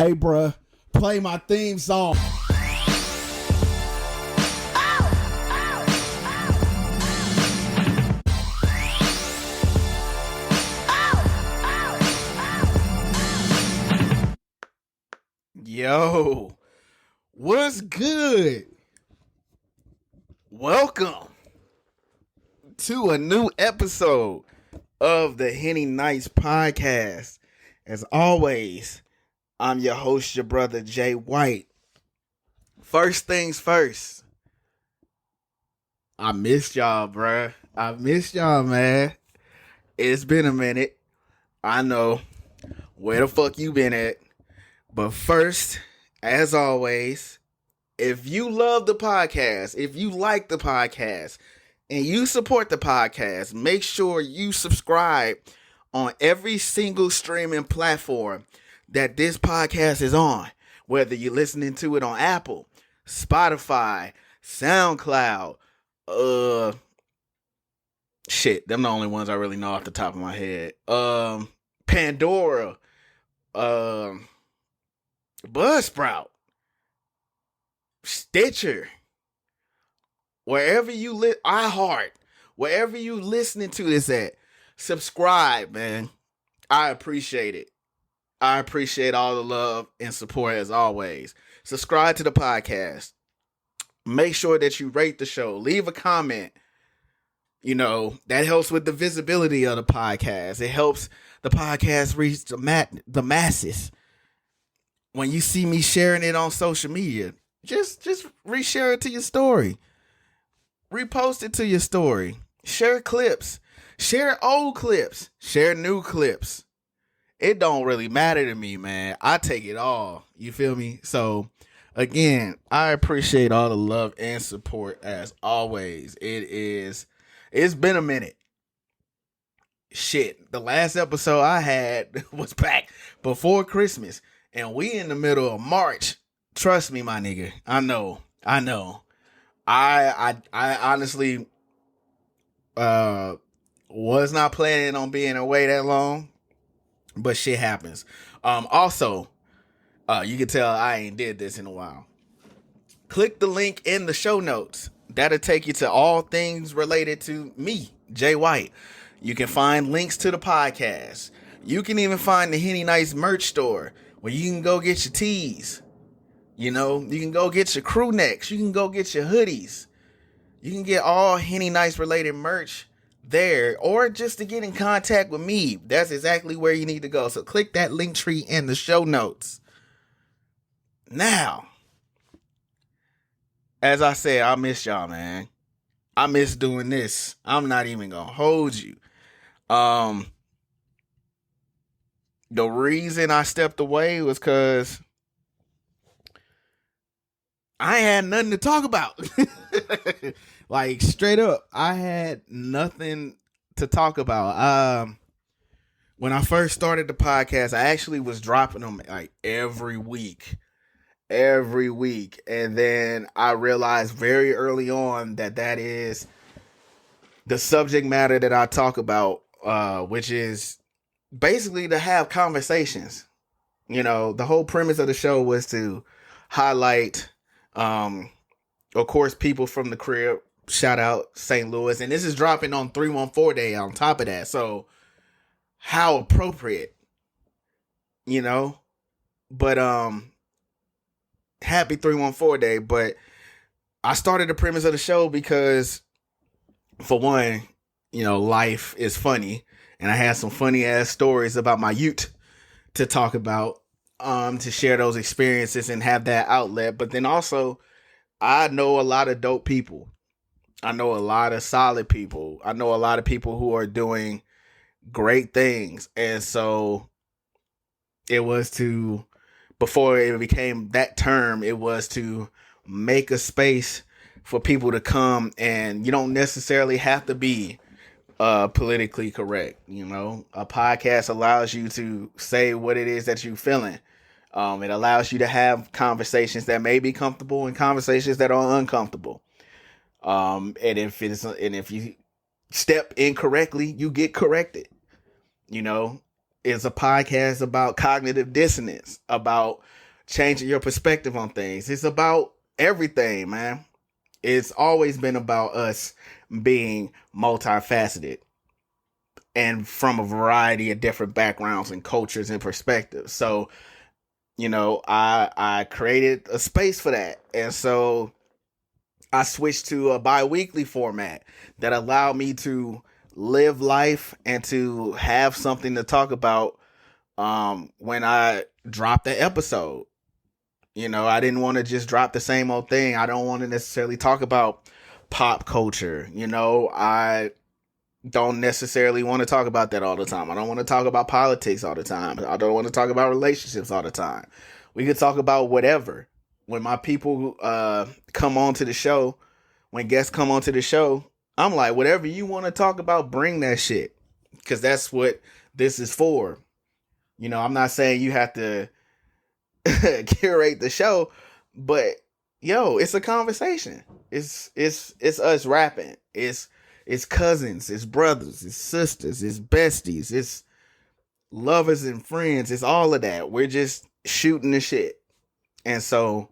Hey, bruh, play my theme song. Yo, what's good? Welcome to a new episode of the Henny Nights podcast. As always, I'm your host, your brother, Jay White. First things first, I missed y'all, bruh. I missed y'all, man. It's been a minute. I know. Where the fuck you been at? But first, as always, if you love the podcast, if you like the podcast, and you support the podcast, make sure you subscribe on every single streaming platform that this podcast is on. Whether you're listening to it on Apple, Spotify, SoundCloud, shit, them the only ones I really know off the top of my head. Pandora, Buzzsprout, Stitcher, wherever you iHeart, wherever you listening to this at, subscribe, man. I appreciate it. I appreciate all the love and support as always. Subscribe to the podcast. Make sure that you rate the show. Leave a comment. You know, that helps with the visibility of the podcast. It helps the podcast reach the masses. When you see me sharing it on social media, just reshare it to your story. Repost it to your story. Share clips. Share old clips. Share new clips. It don't really matter to me, man. I take it all. You feel me? So, again, I appreciate all the love and support as always. It's been a minute. Shit, the last episode I had was back before Christmas. And we in the middle of March. Trust me, my nigga. I know. I honestly was not planning on being away that long, but shit happens. Also, you can tell I ain't did this in a while. Click the link in the show notes. That'll take you to all things related to me, Jay White. You can find links to the podcast. You can even find the Henny Nights merch store where you can go get your tees. You know, you can go get your crew necks. You can go get your hoodies. You can get all Henny Nights related merch there, or just to get in contact with me. That's exactly where you need to go. So click that link tree in the show notes. Now, as I said, I miss y'all, man. I miss doing this. I'm not even gonna hold you. The reason I stepped away was because I had nothing to talk about. Like, straight up, I had nothing to talk about. When I first started the podcast, I actually was dropping them like every week. And then I realized very early on that is the subject matter that I talk about, which is basically to have conversations. You know, the whole premise of the show was to highlight, of course, people from the crib. Shout out St. Louis. And this is dropping on 314 Day on top of that. So how appropriate, you know? But happy 314 Day. But I started the premise of the show because, for one, you know, life is funny. And I had some funny ass stories about my youth to talk about, to share those experiences and have that outlet. But then also, I know a lot of dope people. I know a lot of solid people. I know a lot of people who are doing great things. And so it was to, before it became that term, it was to make a space for people to come, and you don't necessarily have to be politically correct. You know, a podcast allows you to say what it is that you're feeling. It allows you to have conversations that may be comfortable and conversations that are uncomfortable. And if you step incorrectly, you get corrected. You know, is a podcast about cognitive dissonance, about changing your perspective on things. It's about everything, man. It's always been about us being multifaceted and from a variety of different backgrounds and cultures and perspectives. So, I created a space for that. And so I switched to a bi-weekly format that allowed me to live life and to have something to talk about when I dropped the episode. I didn't want to just drop the same old thing. I don't want to necessarily talk about pop culture. I don't necessarily want to talk about that all the time. I don't want to talk about politics all the time. I don't want to talk about relationships all the time. We could talk about whatever. When my people come on to the show, when guests come on to the show, I'm like, whatever you want to talk about, bring that shit. Because that's what this is for. I'm not saying you have to curate the show, but it's a conversation. It's us rapping. It's cousins, it's brothers, it's sisters, it's besties, it's lovers and friends, it's all of that. We're just shooting the shit. And so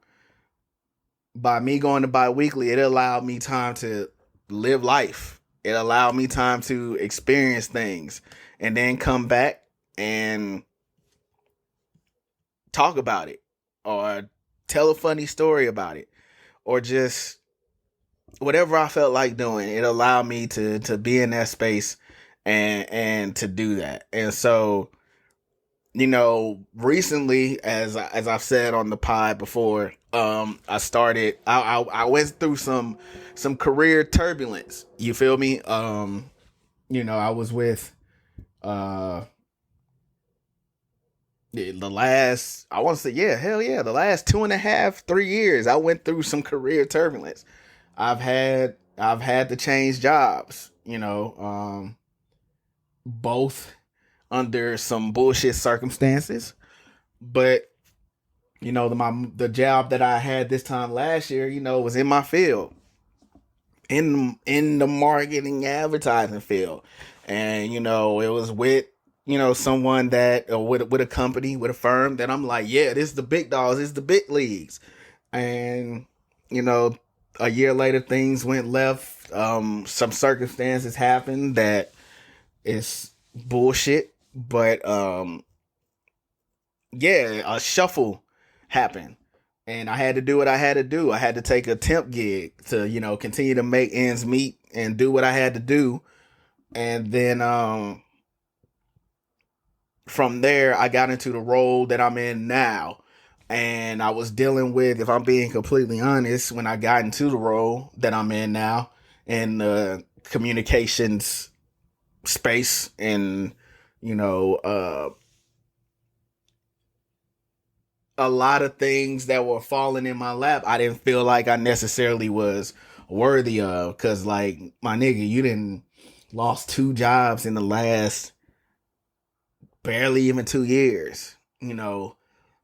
by me going to bi-weekly, it allowed me time to live life. It allowed me time to experience things and then come back and talk about it or tell a funny story about it or just whatever I felt like doing. It allowed me to be in that space and to do that. And so, recently, as I've said on the pod before, I went through some career turbulence. You feel me? I was with the last, I want to say, the last 2.5, 3 years, I went through some career turbulence. I've had to change jobs, both under some bullshit circumstances. But, the job that I had this time last year, was in my field, in the marketing advertising field. And, it was with, someone that, with a company, with a firm that I'm like, yeah, this is the big dogs, this is the big leagues. And, a year later, things went left. Some circumstances happened that is bullshit. But, a shuffle happened. And I had to do what I had to do. I had to take a temp gig to, continue to make ends meet and do what I had to do. And then from there, I got into the role that I'm in now. And I was dealing with, if I'm being completely honest, when I got into the role that I'm in now, in the communications space and, a lot of things that were falling in my lap, I didn't feel like I necessarily was worthy of. Because, like, my nigga, you didn't lost 2 jobs in the last barely even 2 years.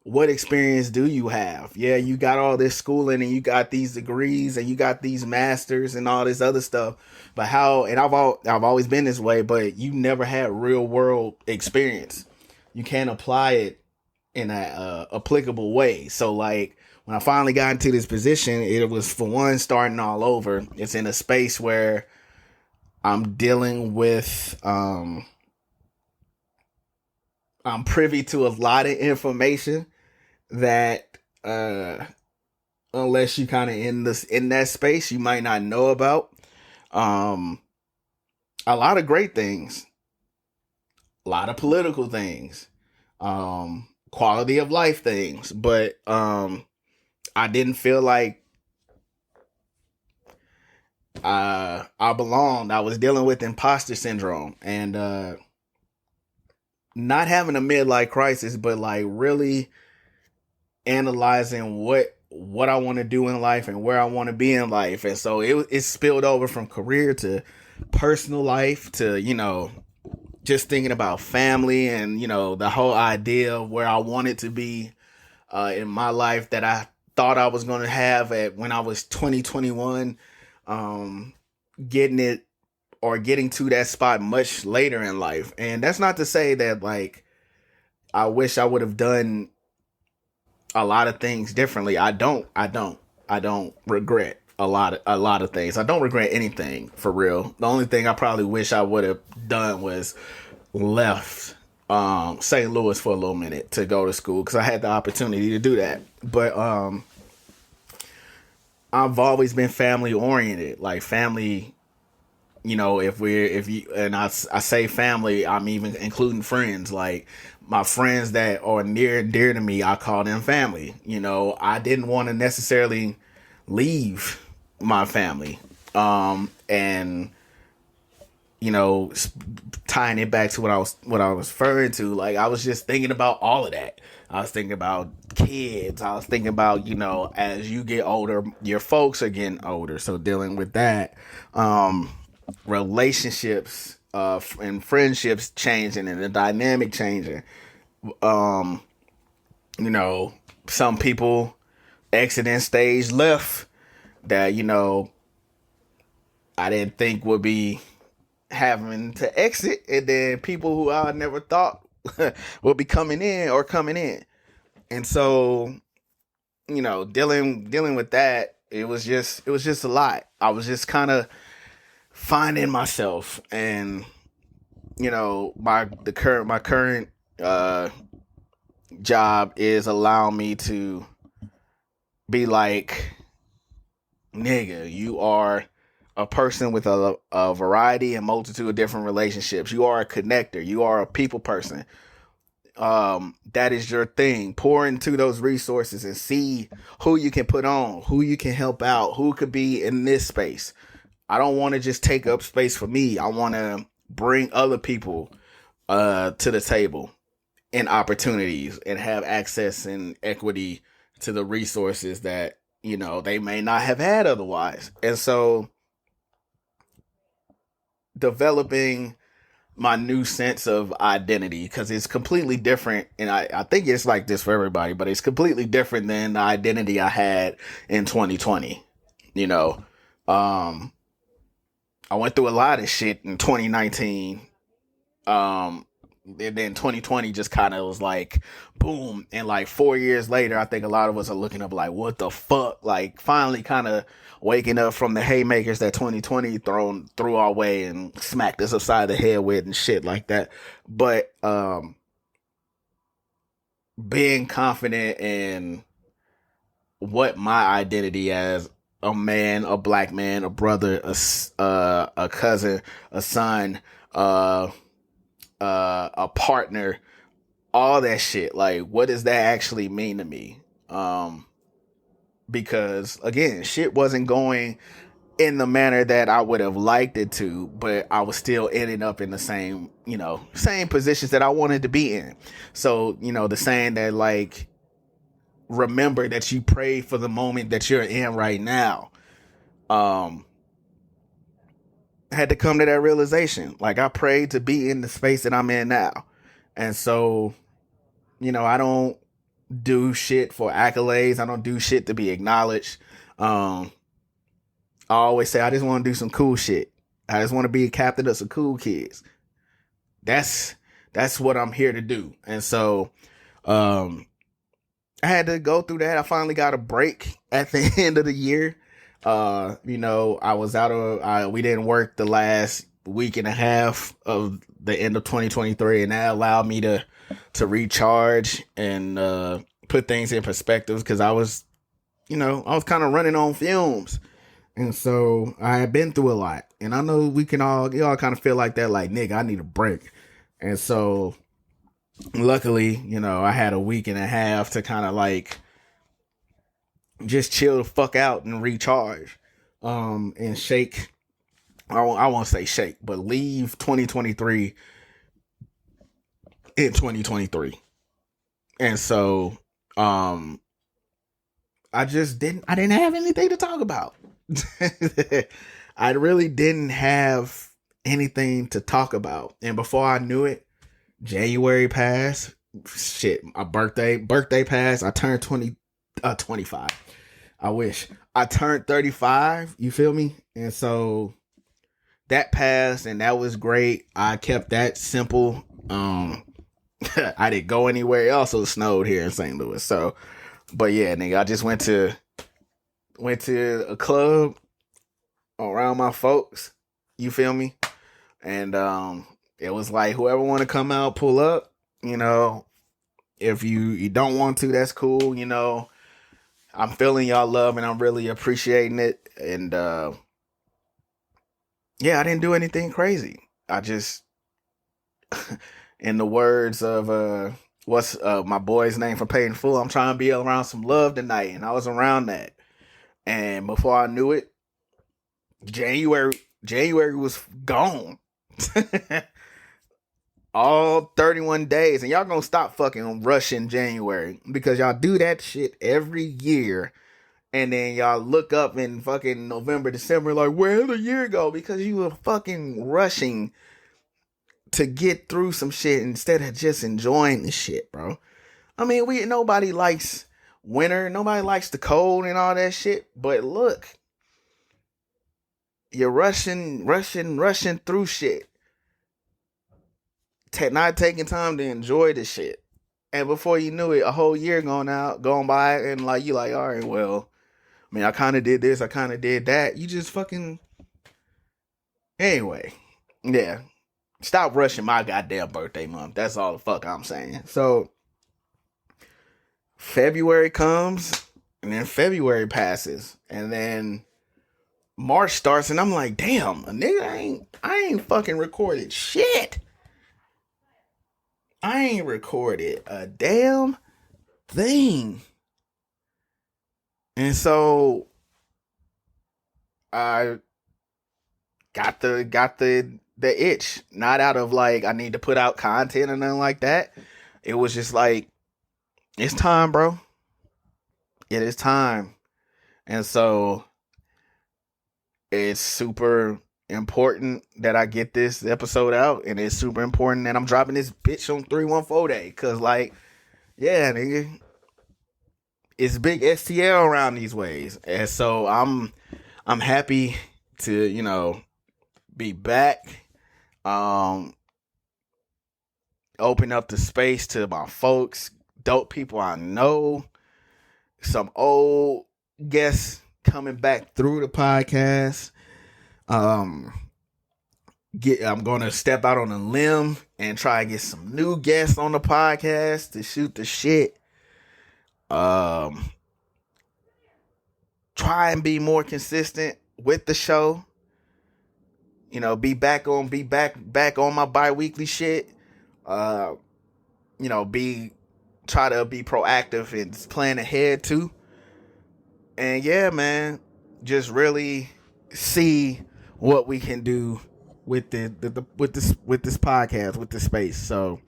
What experience do you have? Yeah, you got all this schooling and you got these degrees and you got these masters and all this other stuff. But I've always been this way, but you never had real world experience. You can't apply it in a applicable way. So like when I finally got into this position, it was, for one, starting all over. It's in a space where I'm dealing with, I'm privy to a lot of information that unless you kind of in that space, you might not know about. A lot of great things, a lot of political things, quality of life things, but I didn't feel like I belonged. I was dealing with imposter syndrome and not having a midlife crisis, but like really analyzing what I want to do in life and where I want to be in life. And so it spilled over from career to personal life to, just thinking about family and, the whole idea of where I wanted to be in my life that I thought I was going to have when I was 21, getting to that spot much later in life. And that's not to say that like I wish I would have done a lot of things differently. I don't regret a lot of things. I don't regret anything for real. The only thing I probably wish I would have done was left St. Louis for a little minute to go to school, because I had the opportunity to do that. But I've always been family oriented, like family. You know, if you, and I say family, I'm even including friends. Like my friends that are near and dear to me, I call them family. You know, I didn't want to necessarily leave my family. And you know, tying it back to what I was referring to, like I was just thinking about all of that. I was thinking about kids. I was thinking about, you know, as you get older, your folks are getting older, so dealing with that. Relationships and friendships changing and the dynamic changing. You know, some people exiting stage left that, you know, I didn't think would be having to exit, and then people who I never thought would be coming in. And so, you know, dealing with that, it was just a lot. I was just kind of finding myself, and you know, my current job is allowing me to be like, nigga, you are a person with a variety and multitude of different relationships. You are a connector. You are a people person. That is your thing. Pour into those resources and see who you can put on, who you can help out, who could be in this space. I don't want to just take up space for me. I want to bring other people to the table and opportunities, and have access and equity to the resources that, you know, they may not have had otherwise. And so developing my new sense of identity, because it's completely different, and I think it's like this for everybody, but it's completely different than the identity I had in 2020. You know, I went through a lot of shit in 2019. And then 2020 just kind of was like, boom. And like 4 years later, I think a lot of us are looking up like, what the fuck? Like finally kind of waking up from the haymakers that 2020 threw our way and smacked us upside the head with and shit like that. But being confident in what my identity as a man, a black man, a brother, a cousin, a son, a partner, all that shit. Like, what does that actually mean to me? Because again, shit wasn't going in the manner that I would have liked it to, but I was still ending up in the same, you know, same positions that I wanted to be in. So, you know, the saying that like, remember that you pray for the moment that you're in right now. I had to come to that realization. Like, I prayed to be in the space that I'm in now. And so, you know, I don't do shit for accolades. I don't do shit to be acknowledged. I always say I just want to do some cool shit. I just want to be a captain of some cool kids. That's what I'm here to do. And so I had to go through that. I finally got a break at the end of the year. You know, I was we didn't work the last week and a half of the end of 2023, and that allowed me to recharge and put things in perspective, because I was kind of running on fumes. And so I had been through a lot, and I know y'all kind of feel like that, like, nigga, I need a break. And so luckily, you know, I had a week and a half to kind of like just chill the fuck out and recharge, and shake. I won't say shake, but leave 2023 in 2023. And so, I didn't have anything to talk about. I really didn't have anything to talk about. And before I knew it, January passed. Shit, my birthday passed. I turned 25. I wish. I turned 35. You feel me? And so that passed, and that was great. I kept that simple. I didn't go anywhere else. It snowed here in St. Louis. So, but yeah, nigga, I just went to a club around my folks. You feel me? And it was like whoever want to come out, pull up. You know, if you don't want to, that's cool. You know, I'm feeling y'all love and I'm really appreciating it. And yeah, I didn't do anything crazy. I just, in the words of what's my boy's name from Paid in Full, I'm trying to be around some love tonight, and I was around that. And before I knew it, January was gone. All 31 days, and y'all gonna stop fucking rushing January because y'all do that shit every year. And then y'all look up in fucking November, December, like, where'd the year go? Because you were fucking rushing to get through some shit instead of just enjoying the shit, bro. I mean, nobody likes winter, nobody likes the cold and all that shit. But look, you're rushing through shit. Not taking time to enjoy the shit. And before you knew it, a whole year gone by, and like you like, all right, well, I mean, I kind of did this, I kind of did that. You just fucking anyway, yeah. Stop rushing my goddamn birthday month. That's all the fuck I'm saying. So February comes, and then February passes, and then March starts, and I'm like, damn, a nigga, I ain't fucking recorded shit. I ain't recorded a damn thing. And so I got the itch, not out of like I need to put out content or nothing like that. It was just like, it's time, bro. It is time. And so it's super important that I get this episode out, and it's super important that I'm dropping this bitch on 314 day, cause like, yeah, nigga, it's big STL around these ways. And so I'm happy to, you know, be back. Open up the space to my folks, dope people I know, some old guests coming back through the podcast. I'm gonna step out on a limb and try and get some new guests on the podcast to shoot the shit. Try and be more consistent with the show. You know, be back on my bi-weekly shit. You know, try to be proactive and plan ahead too. And yeah, man, just really see what we can do with this podcast, with this space. So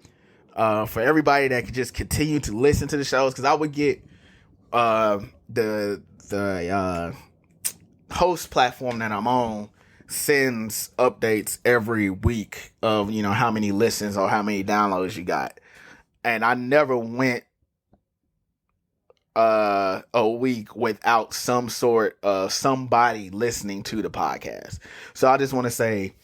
for everybody that could just continue to listen to the shows, because I would get the host platform that I'm on sends updates every week of, you know, how many listens or how many downloads you got. And I never went a week without some sort of somebody listening to the podcast. So I just want to say,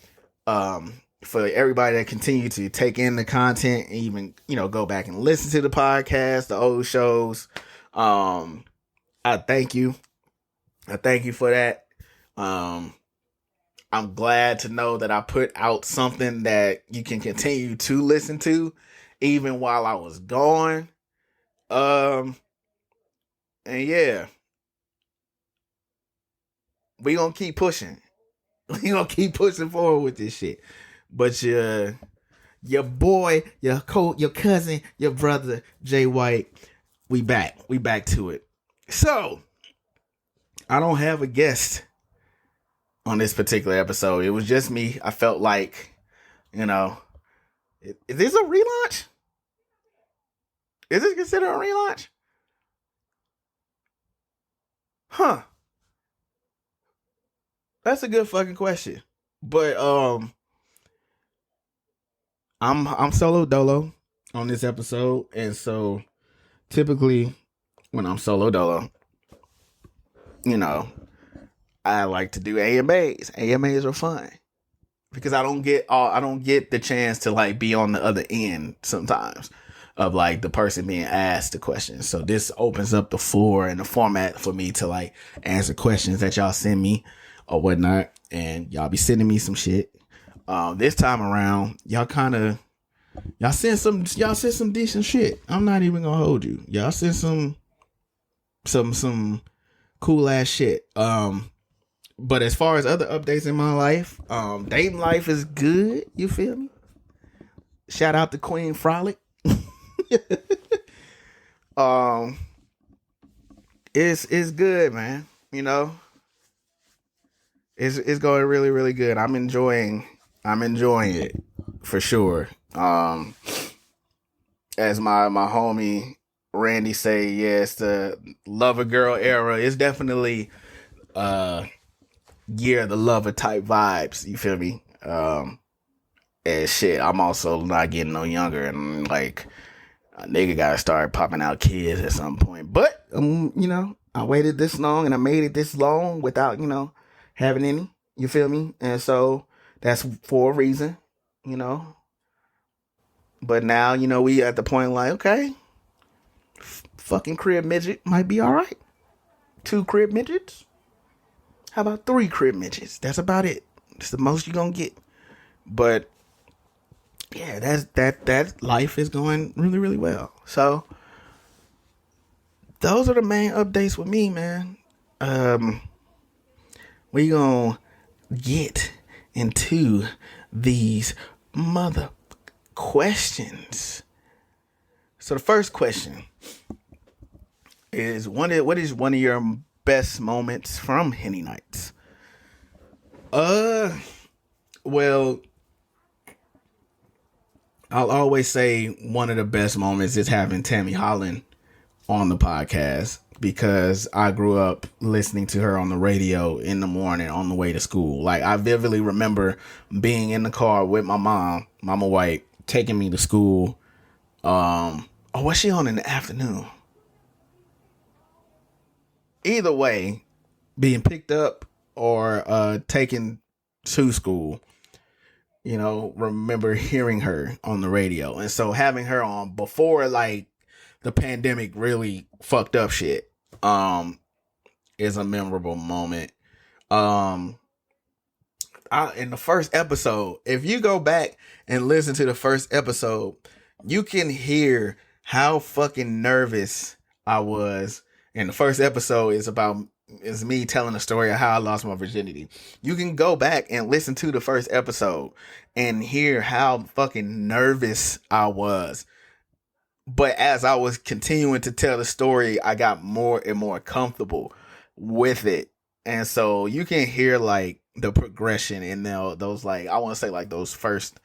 for everybody that continue to take in the content and even, you know, go back and listen to the podcast, the old shows, I thank you. I thank you for that. I'm glad to know that I put out something that you can continue to listen to even while I was gone. And yeah, we gonna keep pushing. We gonna keep pushing forward with this shit. But your boy, your cousin, your brother, Jay White, we back. We back to it. So, I don't have a guest on this particular episode. It was just me. I felt like, you know, is this a relaunch? Is this considered a relaunch? Huh. That's a good fucking question. But I'm solo dolo on this episode, and so typically when I'm solo dolo, you know, I like to do AMAs. AMAs are fun. because I don't get the chance to like be on the other end sometimes of like the person being asked the questions. So this opens up the floor and the format for me to like answer questions that y'all send me or whatnot, and y'all be sending me some shit. This time around, y'all send some decent shit. I'm not even gonna hold you. Y'all send some cool ass shit. But as far as other updates in my life, dating life is good. You feel me? Shout out to Queen Frolic. It's good, man. You know, it's going really, really good. I'm enjoying it for sure. As my homie Randy say, yes, the lover girl era is definitely year the lover type vibes. You feel me? And shit, I'm also not getting no younger, and like a nigga gotta start popping out kids at some point. But you know, I waited this long and I made it this long without, you know, having any. You feel me? And so that's for a reason, you know. But now, you know, we at the point like, okay, fucking crib midget might be all right. 2 crib midgets. How about 3 crib midgets? That's about it. It's the most you're gonna get. But yeah, that life is going really, really well. So those are the main updates with me, man. We gonna get into these mother questions. So the first question is, what is one of your best moments from Henny Nights? Well, I'll always say one of the best moments is having Tammy Holland on the podcast, because I grew up listening to her on the radio in the morning on the way to school. Like, I vividly remember being in the car with my Mama White, taking me to school. Was she on in the afternoon? Either way, being picked up or taken to school, you know, remember hearing her on the radio. And so having her on before like the pandemic really fucked up shit is a memorable moment. In the first episode, if you go back and listen to the first episode, you can hear how fucking nervous I was. And the first episode is me telling the story of how I lost my virginity. You can go back and listen to the first episode and hear how fucking nervous I was. But as I was continuing to tell the story, I got more and more comfortable with it. And so you can hear like the progression in those, like, I want to say like those first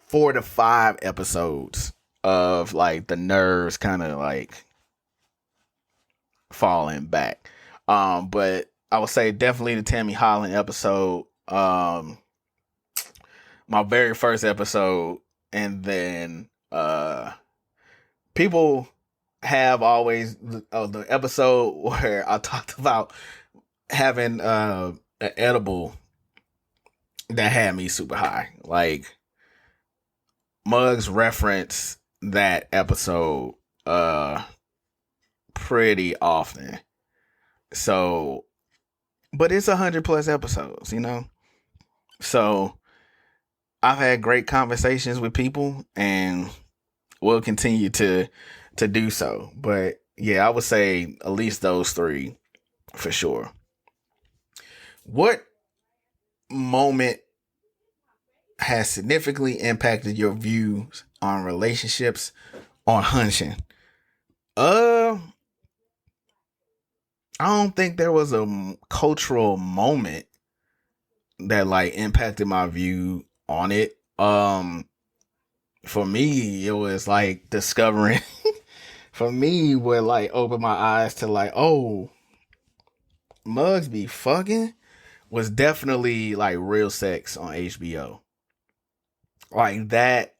4 to 5 episodes of like the nerves kind of like falling back. But I would say definitely the Tammy Holland episode, my very first episode, and then people have always the episode where I talked about having an edible that had me super high. Like, Muggs reference that episode pretty often. So, but it's 100+ episodes, you know? So I've had great conversations with people and will continue to do so. But yeah, I would say at least those 3 for sure. What moment has significantly impacted your views on relationships or hunching? I don't think there was a cultural moment that like impacted my view on it. For me, it was like discovering for me what like opened my eyes to like, oh, Muggs be fucking was definitely like Real Sex on HBO. Like that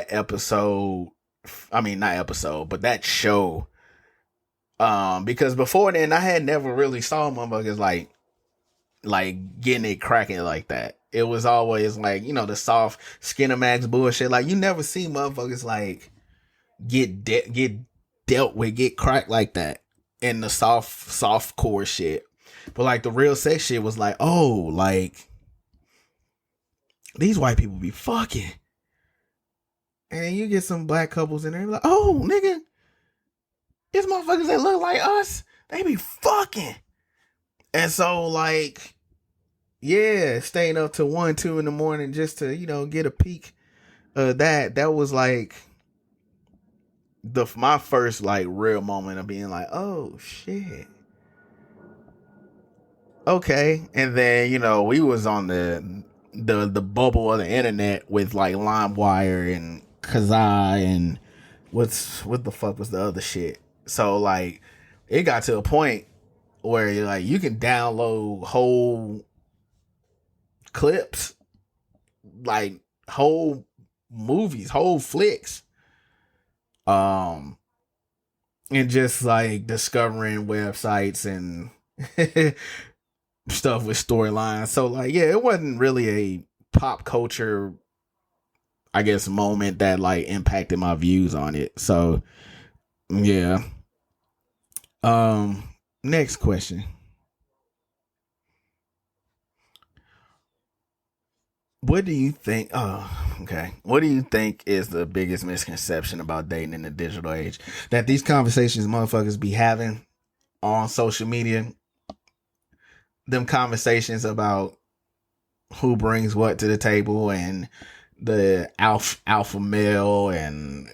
episode, I mean not episode, but that show. Because before then I had never really saw motherfuckers like like getting it cracking like that. It was always like, you know, the soft Skinamax bullshit. Like you never see motherfuckers like get dealt with, get cracked like that in the soft core shit. But like the real sex shit was like, oh, like these white people be fucking. And you get some black couples in there like, oh, nigga, these motherfuckers that look like us, they be fucking. And so like, yeah, staying up to 1, 2 in the morning just to, you know, get a peek of that. That was like my first like real moment of being like, oh shit. Okay. And then, you know, we was on the bubble of the internet with like LimeWire and Kazaa and what the fuck was the other shit. So like it got to a point where you're like you can download whole clips, like whole movies, whole flicks, and just like discovering websites and stuff with storylines. So like, yeah, it wasn't really a pop culture, I guess, moment that like impacted my views on it. So yeah. Next question. What do you think? Oh, okay. What do you think is the biggest misconception about dating in the digital age? That these conversations motherfuckers be having on social media, them conversations about who brings what to the table and the alpha male and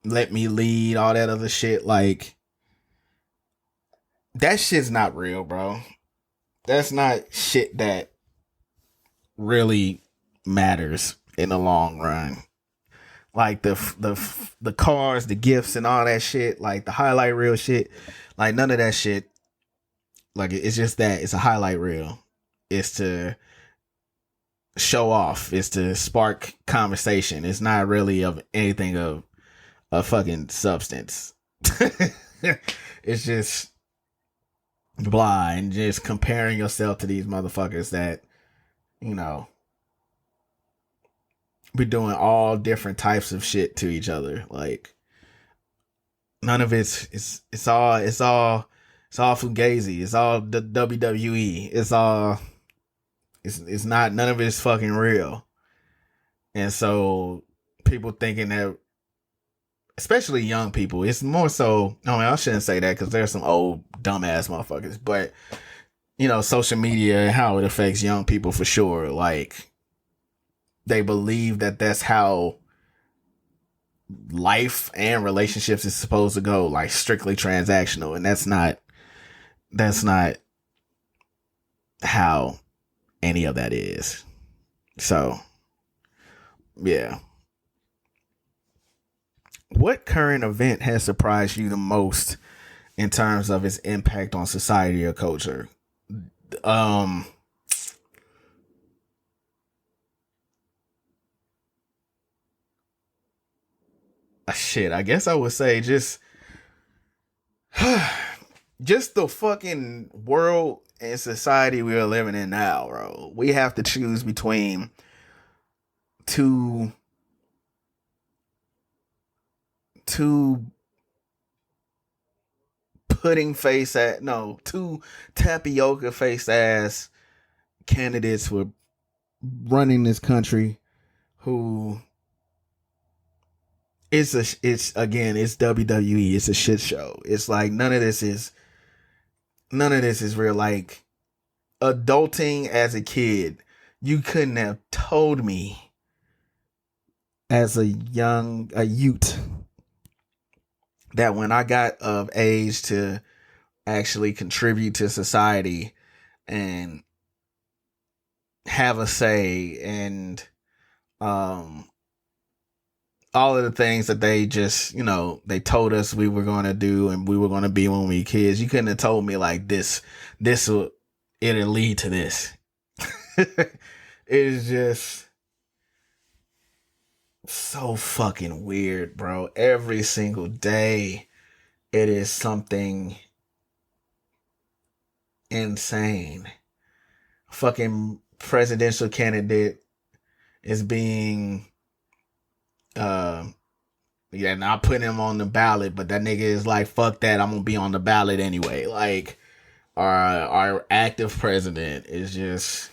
let me lead, all that other shit. Like, that shit's not real, bro. That's not shit that really matters in the long run. Like the cars, the gifts, and all that shit, like the highlight reel shit, like none of that shit. Like it's just that it's a highlight reel. It's to show off. It's to spark conversation. It's not really of anything of a fucking substance. It's just blah, and just comparing yourself to these motherfuckers that, you know, be doing all different types of shit to each other. Like none of it's all fugazi. It's all the WWE. It's not, none of it's fucking real. And so people thinking that, especially young people, it's more so, I mean, I shouldn't say that because there's some old dumbass motherfuckers, but you know, social media and how it affects young people for sure. Like they believe that that's how life and relationships is supposed to go, like strictly transactional. And that's not how any of that is. So, yeah. What current event has surprised you the most in terms of its impact on society or culture? Shit, I guess I would say just the fucking world and society we are living in now, bro. We have to choose between two two tapioca face ass candidates for running this country who it's WWE. It's a shit show. It's like none of this is real. Like adulting as a kid, you couldn't have told me as a youth that when I got of age to actually contribute to society and have a say and all of the things that they just, you know, they told us we were going to do and we were going to be when we were kids. You couldn't have told me like it'll lead to this. It's just so fucking weird, bro. Every single day it is something insane. Fucking presidential candidate is being yeah, not putting him on the ballot, but that nigga is like, fuck that, I'm gonna be on the ballot anyway. Like, our active president is just,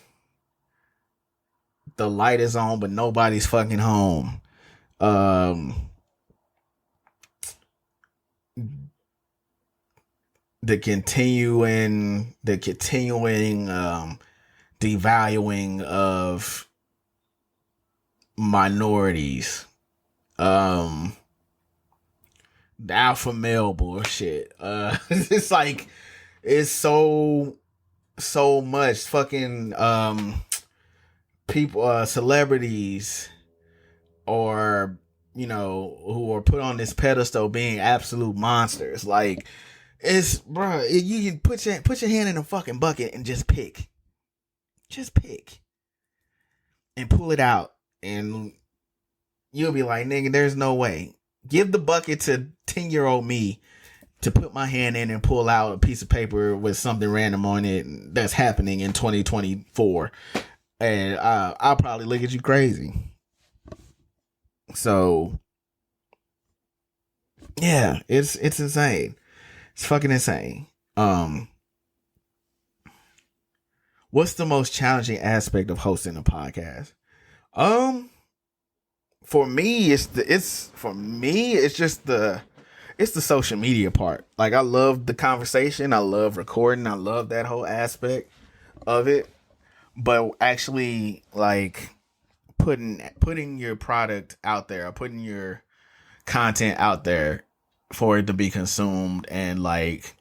the light is on, but nobody's fucking home. The continuing devaluing of minorities, the alpha male bullshit. It's like, it's so much fucking people, celebrities, or who are put on this pedestal being absolute monsters. Like, it's, bro, you can put your hand in a fucking bucket and just pick and pull it out, and you'll be like, nigga, there's no way. Give the bucket to 10-year-old me to put my hand in and pull out a piece of paper with something random on it that's happening in 2024, and I'll probably look at you crazy. So yeah, it's insane. It's fucking insane. What's the most challenging aspect of hosting a podcast? For me, it's just the social media part. Like, I love the conversation, I love recording, I love that whole aspect of it. But actually, like, putting your product out there, or putting your content out there for it to be consumed, and like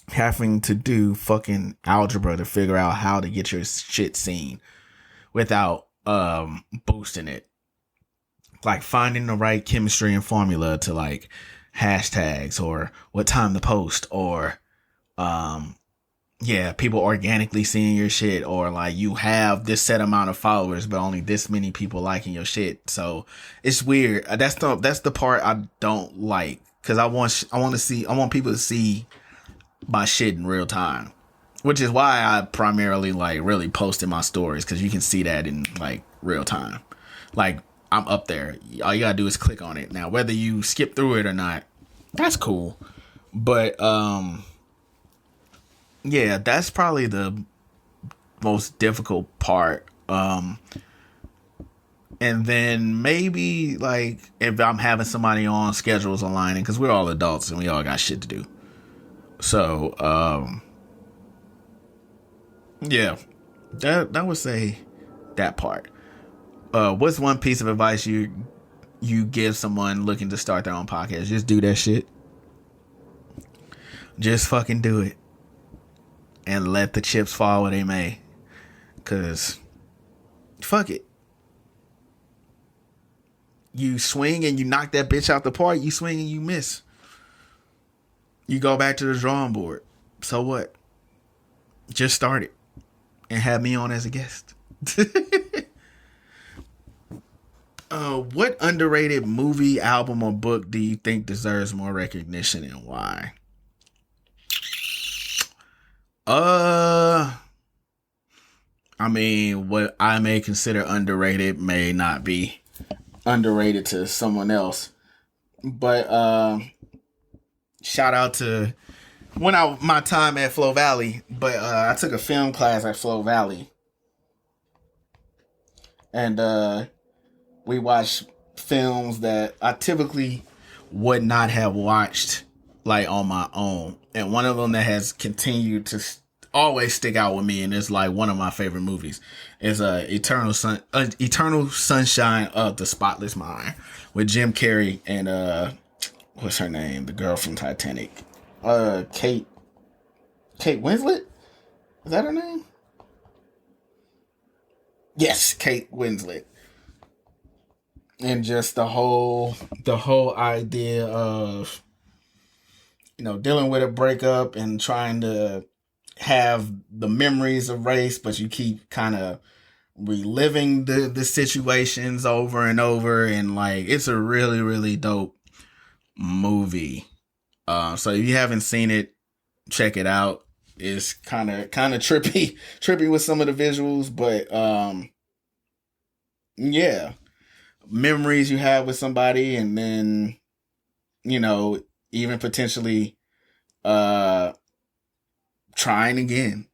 having to do fucking algebra to figure out how to get your shit seen without boosting it. Like, finding the right chemistry and formula to, like, hashtags, or what time to post, or people organically seeing your shit, or like, you have this set amount of followers but only this many people liking your shit. So it's weird. That's the part I don't like, because I want people to see my shit in real time, which is why I primarily, like, really post in my stories, because you can see that in, like, real time. Like, I'm up there. All you gotta do is click on it. Now, whether you skip through it or not, that's cool. But yeah, that's probably the most difficult part. And then maybe, like, if I'm having somebody on, schedules aligning, because we're all adults and we all got shit to do. So yeah, that would say that part. What's one piece of advice you give someone looking to start their own podcast? Just do that shit. Just fucking do it, and let the chips fall where they may. Cause fuck it. You swing and you knock that bitch out the park. You swing and you miss. You go back to the drawing board. So what? Just start it and have me on as a guest. What underrated movie, album, or book do you think deserves more recognition, and why? I mean, what I may consider underrated may not be underrated to someone else. But shout out to my time at Flow Valley. But I took a film class at Flow Valley, and we watched films that I typically would not have watched, like, on my own. And one of them that has continued to always stick out with me, and it's like one of my favorite movies, is Eternal Sunshine of the Spotless Mind, with Jim Carrey and what's her name, the girl from Titanic, Kate Winslet, is that her name? Yes, Kate Winslet. And just the whole idea of, dealing with a breakup and trying to have the memories of race, but you keep kind of reliving the situations over and over. And, like, it's a really, really dope movie. So if you haven't seen it, check it out. is kind of trippy with some of the visuals, but yeah, memories you have with somebody, and then even potentially trying again,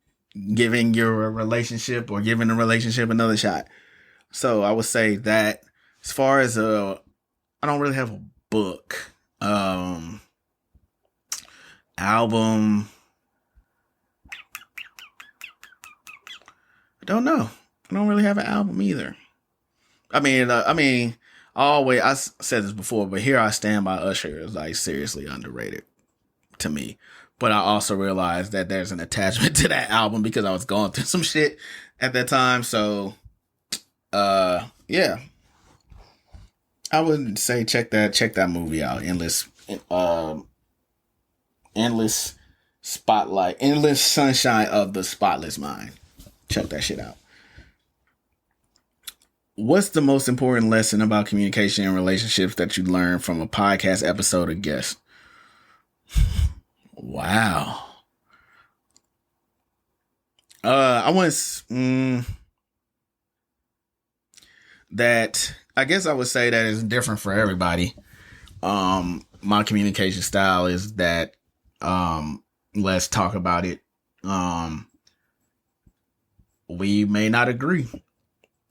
giving your relationship or giving a relationship another shot. So I would say that as far as I don't really have a book, album. I don't know. I don't really have an album either. I always, I said this before, but Here I Stand by Usher is like seriously underrated to me. But I also realized that there's an attachment to that album because I was going through some shit at that time. So, yeah, I would say check that movie out. Endless Spotlight, Endless Sunshine of the Spotless Mind. Check that shit out. What's the most important lesson about communication and relationships that you learned from a podcast episode or guest? Wow. I guess I would say that it's different for everybody. My communication style is that, let's talk about it. We may not agree.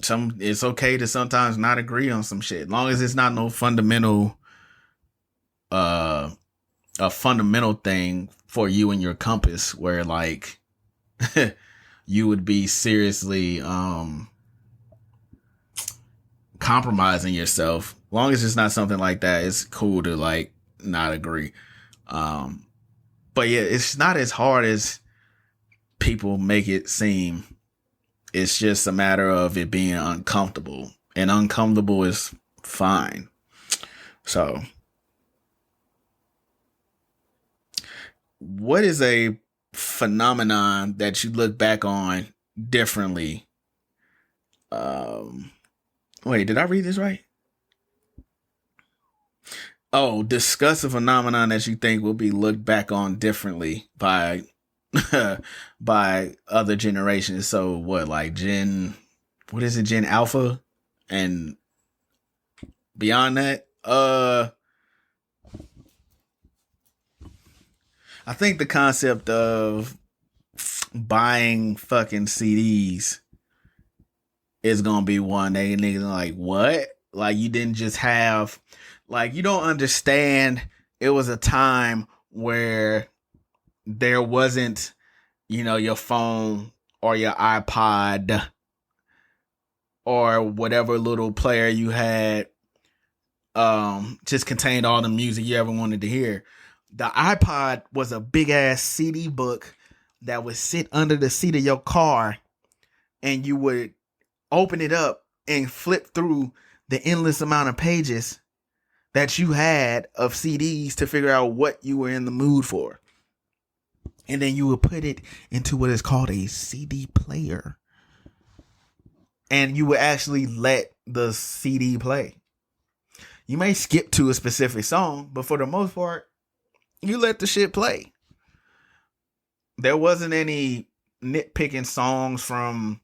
It's okay to sometimes not agree on some shit, as long as it's not no fundamental, a fundamental thing for you and your compass, where like you would be seriously compromising yourself. As long as it's not something like that, it's cool to like not agree. But yeah, it's not as hard as people make it seem. It's just a matter of it being uncomfortable, and uncomfortable is fine. So, what is a phenomenon that you look back on differently? Wait, did I read this right? Oh, discuss a phenomenon that you think will be looked back on differently by by other generations. So what, like Gen Alpha and beyond that? I think the concept of buying fucking CDs is gonna be one that niggas like, what? Like, you didn't just have, like, you don't understand. It was a time where there wasn't, your phone or your iPod or whatever little player you had just contained all the music you ever wanted to hear. The iPod was a big ass CD book that would sit under the seat of your car, and you would open it up and flip through the endless amount of pages that you had of CDs to figure out what you were in the mood for. And then you would put it into what is called a CD player. And you would actually let the CD play. You may skip to a specific song, but for the most part, you let the shit play. There wasn't any nitpicking songs from,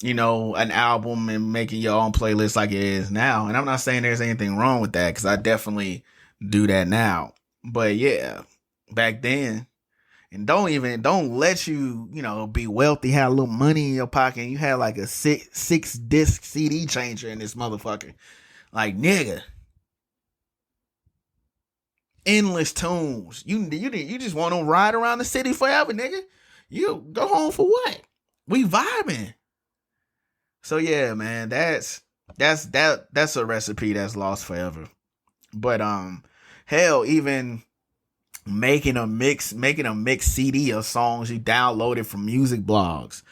an album and making your own playlist like it is now. And I'm not saying there's anything wrong with that, because I definitely do that now. But yeah, back then, and don't let you, be wealthy, have a little money in your pocket, and you had like a six disc CD changer in this motherfucker. Like, nigga. Endless tunes. You just want to ride around the city forever, nigga. You go home for what? We vibing. So yeah, man, that's a recipe that's lost forever. But hell, even making a mix CD of songs you downloaded from music blogs,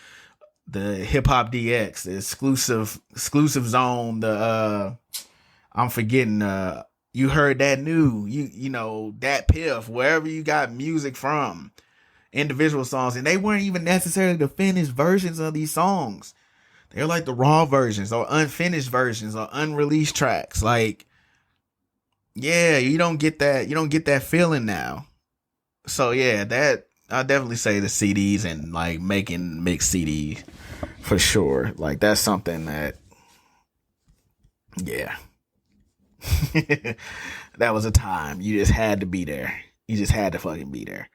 the Hip Hop DX, the exclusive zone, the I'm forgetting, you heard that new, that Piff, wherever you got music from, individual songs, and they weren't even necessarily the finished versions of these songs. They're like the raw versions or unfinished versions or unreleased tracks. Like, yeah, you don't get that feeling now. So yeah, I definitely say the CDs and like making mixed CDs for sure. Like that's something that, yeah, that was a time. You just had to be there. You just had to fucking be there.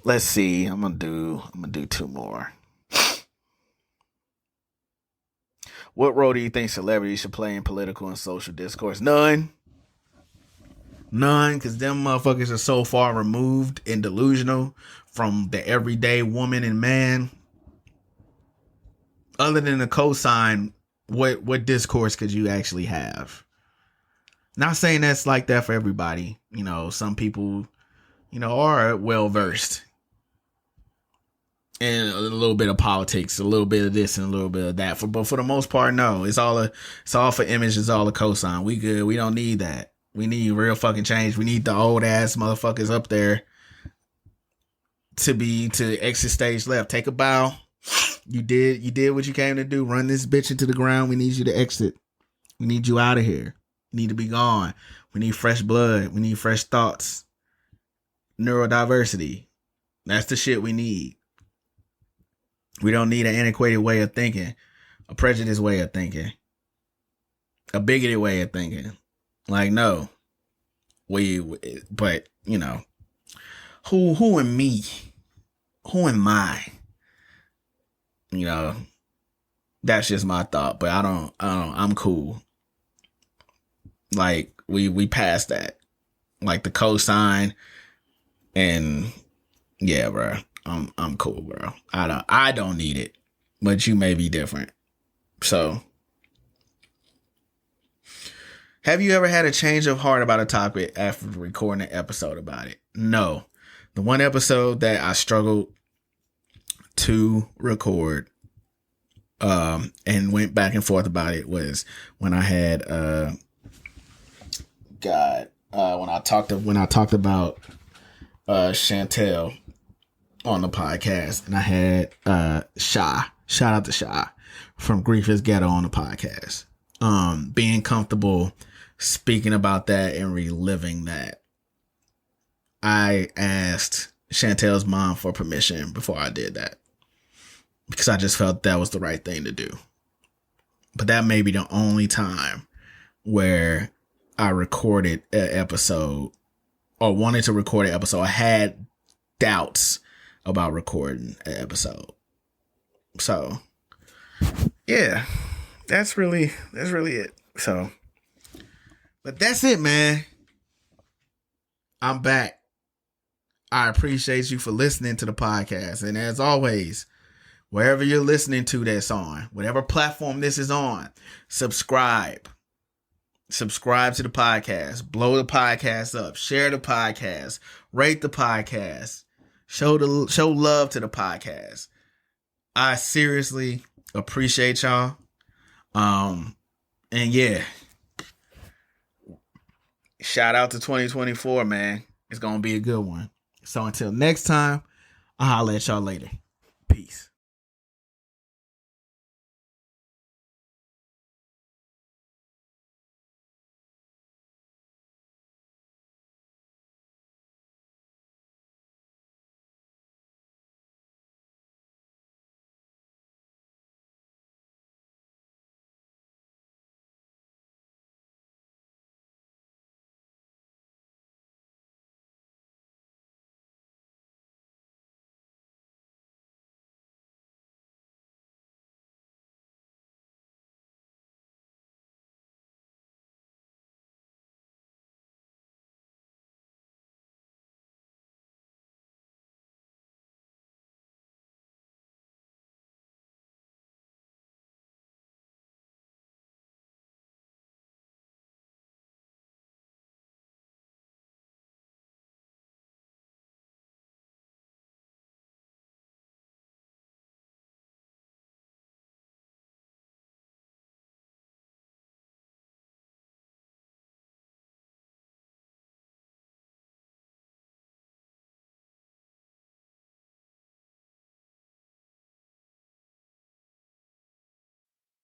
Let's see. I'm gonna do two more. What role do you think celebrities should play in political and social discourse? None. None, because them motherfuckers are so far removed and delusional from the everyday woman and man. Other than a cosign, what discourse could you actually have? Not saying that's like that for everybody. You know, some people, you know, are well versed in a little bit of politics, a little bit of this and a little bit of that. But for the most part, no. It's all for image. It's all a cosign. We good. We don't need that. We need real fucking change. We need the old ass motherfuckers up there to exit stage left. Take a bow. You did what you came to do. Run this bitch into the ground. We need you to exit. We need you out of here. You need to be gone. We need fresh blood. We need fresh thoughts. Neurodiversity. That's the shit we need. We don't need an antiquated way of thinking, a prejudiced way of thinking, a bigoted way of thinking. Like, no. But, you know, who am me? Who am I? You know, that's just my thought, but I'm cool. Like, we passed that. Like the cosign and yeah, bro. I'm cool, bro. I don't need it, but you may be different. So, have you ever had a change of heart about a topic after recording an episode about it? No. The one episode that I struggled to record, and went back and forth about it was when I had, when I talked about, Chantel on the podcast, and I had Sha, shout out to Sha from Grief is Ghetto on the podcast. Being comfortable speaking about that and reliving that. I asked Chantel's mom for permission before I did that, because I just felt that was the right thing to do. But that may be the only time where I recorded an episode or wanted to record an episode. I had doubts about recording an episode. So, yeah, that's really it. So, but that's it, man. I'm back. I appreciate you for listening to the podcast. And as always, wherever you're listening to this on, whatever platform this is on, subscribe. Subscribe to the podcast. Blow the podcast up. Share the podcast. Rate the podcast. Show love to the podcast. I seriously appreciate y'all. And yeah. Shout out to 2024, man. It's gonna be a good one. So until next time, I'll holler at y'all later. Peace.